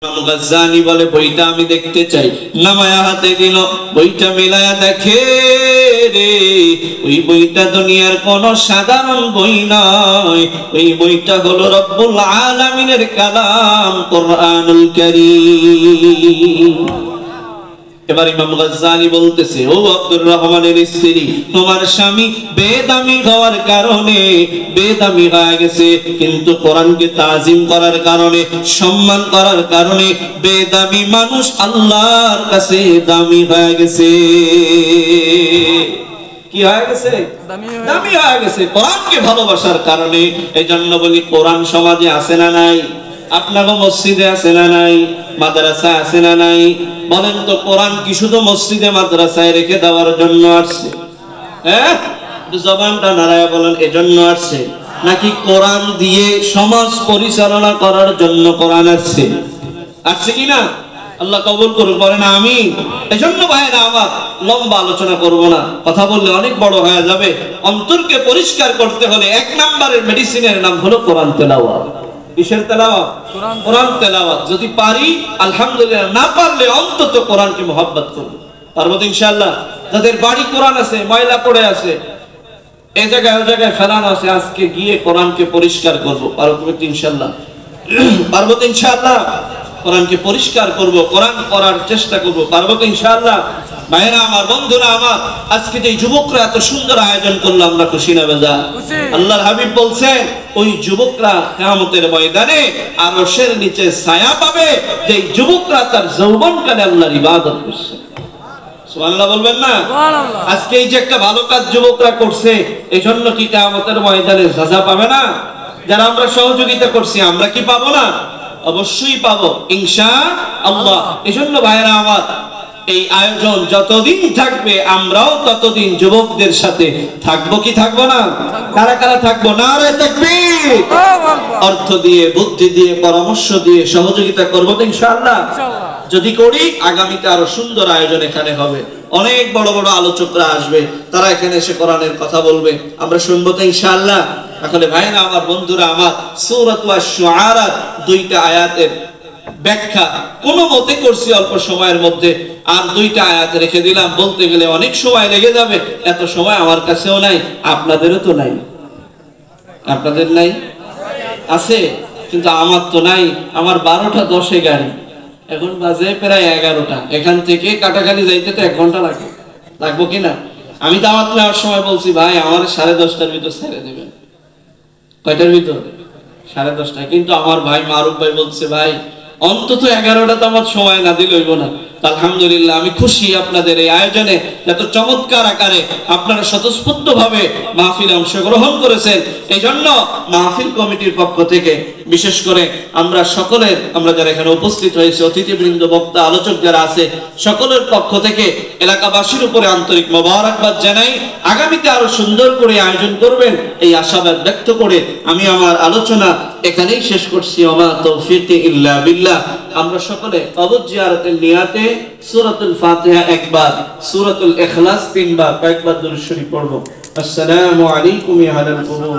ইমাম গাজ্জালি বলে বইটা আমি দেখতে চাই, নামায়া হাতে দিল, বইটা মিলায়া দেখে রে ওই বইটা দুনিয়ার কোন সাধারণ বই নয়, ওই বইটা হলো রব্বুল আলামিনের কালাম কোরআনুল কারীম। এবার ইমাম গাজ্জালি বলতেছে, ও আব্দুর রহমানের স্ত্রী, তোমার স্বামী বেদামি হওয়ার কারণে বেদামি হয়ে গেছে, কিন্তু কোরআনকে তাজিম করার কারণে, সম্মান করার কারণে বেদামি মানুষ আল্লাহর কাছে দামি হয়ে গেছে। কি হয়ে গেছে? দামি হয়ে গেছে কোরআনকে ভালোবাসার কারণে। এজন্য বলি, কোরআন সমাজে আছে না নাই? আপনার মসজিদে আছে না নাই? মাদ্রাসা আছে না নাই? বলেন তো, কোরআন কি শুধু মসজিদে মাদ্রাসায় রেখে দেওয়ার জন্য আসছে? হ্যাঁ, জবানটা নাড়ায়া বলেন, এজন্য আসছে? নাকি কোরআন দিয়ে সমাজ পরিচালনা করার জন্য কোরআন আসছে? আসছে কিনা? আল্লাহ কবুল করুক, বলেন আমিন। এজন্য ভাইরা আমার, লম্বা আলোচনা করব না, কথা বললে অনেক বড় হয়ে যাবে। অন্তরকে পরিষ্কার করতে হলে এক নম্বরের মেডিসিনের নাম হলো কোরআন তেলাওয়াত। কিসের তেলাওয়াত? কোরআন তেলাওয়াত। যদি পারি আলহামদুলিল্লাহ, না পারলে অন্তত কোরআনকে মহব্বত করব। পারবো তো ইনশাআল্লাহ। যাদের বাড়ি কোরআন আছে, ময়লা পড়ে আছে, এই জায়গায় ওই জায়গায় ফেলানো আছে, আজকে গিয়ে কোরআনকে পরিষ্কার করব। পারবো তো ইনশাআল্লাহ? পারবো তো ইনশাআল্লাহ? কোরআনকে পরিষ্কার করব, কোরআন পড়ার চেষ্টা করব। পারবো তো ইনশাআল্লাহ? ভাইরা আমার, বন্ধুরা আমার, আজকে যে যুবকরা এত সুন্দর আয়োজন করলো, আমরা খুশি না বেজার? আল্লাহর হাবিব বলছেন, ওই যুবকরা কিয়ামতের ময়দানে আরশের নিচে ছায়া পাবে, যে যুবকরা তার যৌবনকালে আল্লাহর ইবাদত করছে। সুবহানাল্লাহ বলবেন না? আজকে এই যে একটা ভালো কাজ যুবকরা করছে, এই জন্য কি কিয়ামতের ময়দানে সাজা পাবে না? যারা আমরা সহযোগিতা করছি, আমরা কি পাবো না? অবশ্যই পাবো ইনশাআল্লাহ। এজন্য ভাইরা আমার, এই আয়োজন যতদিন থাকবে আমরাও ততদিন যুবকদের সাথে থাকবো। কি থাকবো না? কারা কারা থাকবো? নারে তাকবীর! অর্থ দিয়ে, বুদ্ধি দিয়ে, পরামর্শ দিয়ে সহযোগিতা করবো তো ইনশাআল্লাহ? যদি করি, আগামীতে আরো সুন্দর আয়োজন এখানে হবে। অনেক বড় বড় আলোচকরা আসবে, তারা এখানে এসে কোরআনের কথা বলবে, আমরা শুনবো তো ইনশাআল্লাহ? তাহলে ভাইরা আমার, বন্ধুরা আমার, সূরাতুল আশ-শুআরা দুইটা আয়াতের ব্যাখ্যা কোন মতে করছি অল্প সময়ের মধ্যে, আর দুইটা আয়াত রেখে দিলাম। বলতে গেলে অনেক সময় লেগে যাবে, এত সময় আমার কাছেও নাই, আপনাদেরও তো নাই। আপনাদের নাই? আছে, কিন্তু আমার তো নাই। আমার 12টা 10-এ গাড়ি, এখন বাজে প্রায় 11টা। এখান থেকে কাটাখালি যাইতে তো 1 ঘন্টা লাগবে। লাগবো কিনা? আমি দাওয়াত নেওয়ার সময় বলছি, ভাই আমার 10:30টার ভিতর ছেড়ে দেবেন। কয়টার ভিতর? 10:30টায়। কিন্তু আমার ভাই মারুফ ভাই বলছে, ভাই অন্তত 11টা তো আমার সময় না দিলে হইব না। আলহামদুলিল্লাহ, আমি খুশি আপনাদের এই আয়োজনে এত চমৎকার আকারে আপনারা স্বতঃস্ফূর্ত ভাবে মাহফিলে অংশগ্রহণ করেছেন। এই জন্য মাহফিল কমিটির পক্ষ থেকে বিশেষ করে আমরা সকলের, আমরা যারা এখানে উপস্থিত হয়েছে, অতিথিবৃন্দ, বক্তা, আলোচক যারা আছে, সকলের পক্ষ থেকে এলাকাবাসীর উপরে আন্তরিক মোবারকবাদ জানাই। আগামীতে আরো সুন্দর করে আয়োজন করবেন এই আশাবাদ ব্যক্ত করে আমি আমার আলোচনা এখানেই শেষ করছি। ওমা তৌফিকি ইল্লা বিল্লাহ। আমরা সকলে কবর জিয়ারতের নিয়াতে সূরাতুল ফাতিহা একবার, সূরাতুল ইখলাস 3 বার, কয়েকবার দুরূদ শরীফ পড়ব। আসসালামু আলাইকুম ইয়া আহলাল কুবুর।